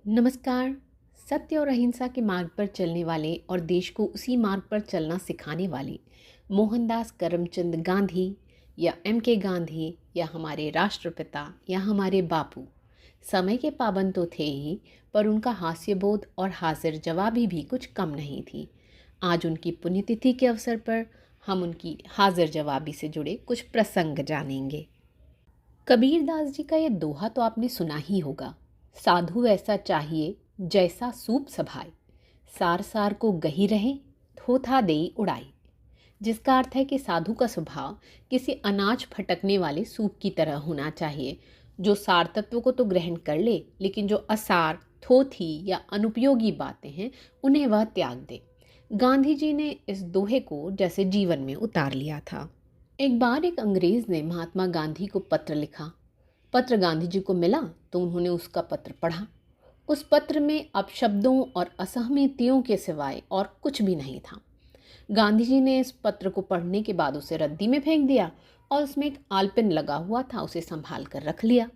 नमस्कार। सत्य और अहिंसा के मार्ग पर चलने वाले और देश को उसी मार्ग पर चलना सिखाने वाले मोहनदास करमचंद गांधी या एम.के. गांधी या हमारे राष्ट्रपिता या हमारे बापू समय के पाबंद तो थे ही, पर उनका हास्यबोध और हाजिर जवाबी भी कुछ कम नहीं थी। आज उनकी पुण्यतिथि के अवसर पर हम उनकी हाजिर जवाबी से जुड़े कुछ प्रसंग जानेंगे। कबीरदास जी का ये दोहा तो आपने सुना ही होगा। साधु ऐसा चाहिए जैसा सूप सभाए, सार सार को गही रहे, थोथा देई उड़ाई। जिसका अर्थ है कि साधु का स्वभाव किसी अनाज फटकने वाले सूप की तरह होना चाहिए, जो सार तत्व को तो ग्रहण कर ले, लेकिन जो असार, थोथी या अनुपयोगी बातें हैं उन्हें वह त्याग दे। गांधी जी ने इस दोहे को जैसे जीवन में उतार लिया था। एक बार एक अंग्रेज ने महात्मा गांधी को पत्र लिखा। पत्र गांधी जी को मिला तो उन्होंने उसका पत्र पढ़ा। उस पत्र में अपशब्दों और असहमतियों के सिवाय और कुछ भी नहीं था। गांधी जी ने इस पत्र को पढ़ने के बाद उसे रद्दी में फेंक दिया और उसमें एक आलपिन लगा हुआ था, उसे संभाल कर रख लिया।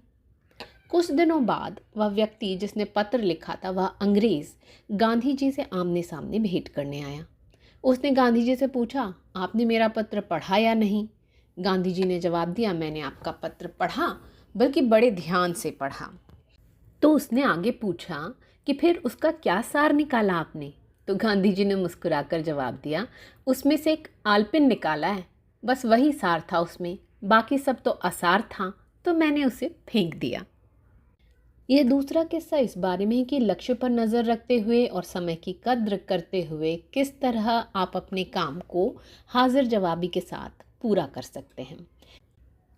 कुछ दिनों बाद वह व्यक्ति जिसने पत्र लिखा था, वह अंग्रेज गांधी जी से आमने सामने भेंट करने आया। उसने गांधी जी से पूछा, आपने मेरा पत्र पढ़ा या नहीं? गांधी जी ने जवाब दिया, मैंने आपका पत्र पढ़ा, बल्कि बड़े ध्यान से पढ़ा। तो उसने आगे पूछा कि फिर उसका क्या सार निकाला आपने? तो गांधी जी ने मुस्कुराकर जवाब दिया, उसमें से एक आलपिन निकाला है, बस वही सार था उसमें, बाकी सब तो असार था, तो मैंने उसे फेंक दिया। यह दूसरा किस्सा इस बारे में है कि लक्ष्य पर नज़र रखते हुए और समय की कद्र करते हुए किस तरह आप अपने काम को हाजिर जवाबी के साथ पूरा कर सकते हैं।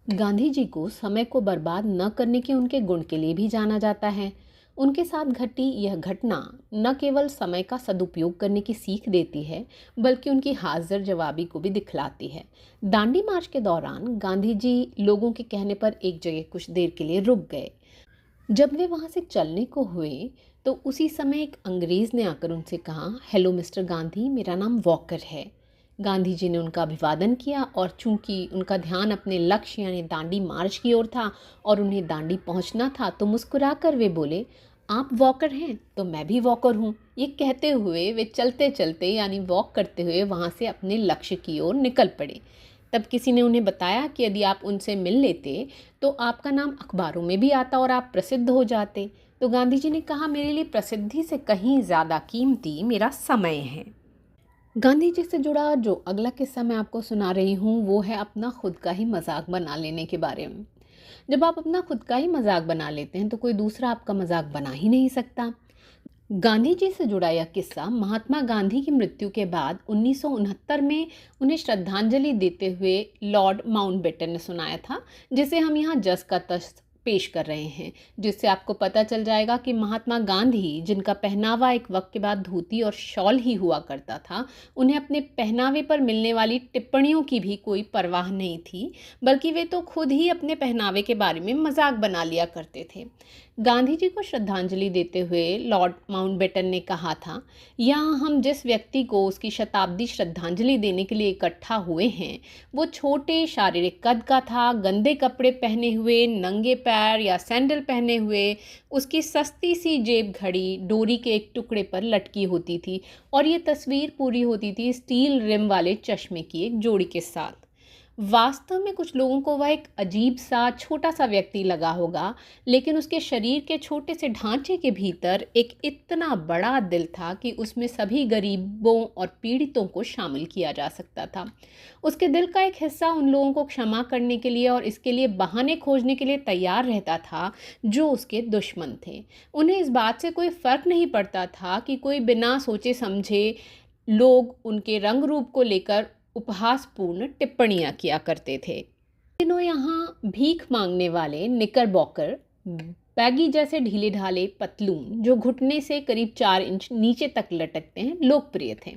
गांधी जी को समय को बर्बाद न करने के उनके गुण के लिए भी जाना जाता है। उनके साथ घटी यह घटना न केवल समय का सदुपयोग करने की सीख देती है, बल्कि उनकी हाजिर जवाबी को भी दिखलाती है। दांडी मार्च के दौरान गांधी जी लोगों के कहने पर एक जगह कुछ देर के लिए रुक गए। जब वे वहाँ से चलने को हुए तो उसी समय एक अंग्रेज़ ने आकर उनसे कहा, हेलो मिस्टर गांधी, मेरा नाम वॉकर है। गांधी जी ने उनका अभिवादन किया और चूंकि उनका ध्यान अपने लक्ष्य यानी दांडी मार्च की ओर था और उन्हें दांडी पहुंचना था, तो मुस्कुराकर वे बोले, आप वॉकर हैं तो मैं भी वॉकर हूँ। ये कहते हुए वे चलते चलते यानी वॉक करते हुए वहाँ से अपने लक्ष्य की ओर निकल पड़े। तब किसी ने उन्हें बताया कि यदि आप उनसे मिल लेते तो आपका नाम अखबारों में भी आता और आप प्रसिद्ध हो जाते। तो गांधी जी ने कहा, मेरे लिए प्रसिद्धि से कहीं ज़्यादा कीमती मेरा समय है। गांधी जी से जुड़ा जो अगला किस्सा मैं आपको सुना रही हूँ वो है अपना खुद का ही मजाक बना लेने के बारे में। जब आप अपना खुद का ही मजाक बना लेते हैं तो कोई दूसरा आपका मजाक बना ही नहीं सकता। गांधी जी से जुड़ा यह किस्सा महात्मा गांधी की मृत्यु के बाद 1969 में उन्हें श्रद्धांजलि देते हुए लॉर्ड माउंटबेटन ने सुनाया था, जिसे हम यहाँ जस का तस पेश कर रहे हैं, जिससे आपको पता चल जाएगा कि महात्मा गांधी, जिनका पहनावा एक वक्त के बाद धोती और शॉल ही हुआ करता था, उन्हें अपने पहनावे पर मिलने वाली टिप्पणियों की भी कोई परवाह नहीं थी, बल्कि वे तो खुद ही अपने पहनावे के बारे में मजाक बना लिया करते थे। गांधी जी को श्रद्धांजलि देते हुए लॉर्ड माउंटबेटन ने कहा था, यहाँ हम जिस व्यक्ति को उसकी शताब्दी श्रद्धांजलि देने के लिए इकट्ठा हुए हैं वो छोटे शारीरिक कद का था, गंदे कपड़े पहने हुए, नंगे पैर या सैंडल पहने हुए, उसकी सस्ती सी जेब घड़ी डोरी के एक टुकड़े पर लटकी होती थी और ये तस्वीर पूरी होती थी स्टील रिम वाले चश्मे की एक जोड़ी के साथ। वास्तव में कुछ लोगों को वह एक अजीब सा छोटा सा व्यक्ति लगा होगा, लेकिन उसके शरीर के छोटे से ढांचे के भीतर एक इतना बड़ा दिल था कि उसमें सभी गरीबों और पीड़ितों को शामिल किया जा सकता था। उसके दिल का एक हिस्सा उन लोगों को क्षमा करने के लिए और इसके लिए बहाने खोजने के लिए तैयार रहता था जो उसके दुश्मन थे। उन्हें इस बात से कोई फर्क नहीं पड़ता था कि कोई बिना सोचे समझे लोग उनके रंग रूप को लेकर उपहासपूर्ण टिप्पणियां किया करते थे। दिनों यहाँ भीख मांगने वाले निकरबॉकर, बैगी जैसे ढीले ढाले पतलून जो घुटने से करीब 4 इंच नीचे तक लटकते हैं, लोकप्रिय थे।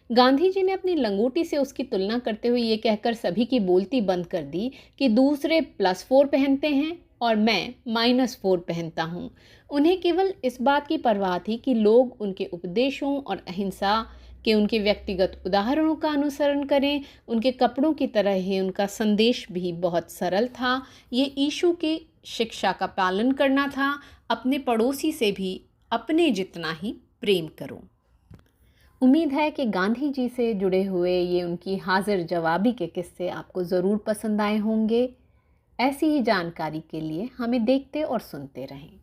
गांधी जी ने अपनी लंगोटी से उसकी तुलना करते हुए ये कहकर सभी की बोलती बंद कर दी कि दूसरे +4 पहनते हैं और मैं -4 पहनता हूँ। उन्हें केवल इस बात की परवाह थी कि लोग उनके उपदेशों और अहिंसा के उनके व्यक्तिगत उदाहरणों का अनुसरण करें। उनके कपड़ों की तरह ही उनका संदेश भी बहुत सरल था। ये यीशु की शिक्षा का पालन करना था, अपने पड़ोसी से भी अपने जितना ही प्रेम करो। उम्मीद है कि गांधी जी से जुड़े हुए ये उनकी हाजिर जवाबी के किस्से आपको ज़रूर पसंद आए होंगे। ऐसी ही जानकारी के लिए हमें देखते और सुनते रहें।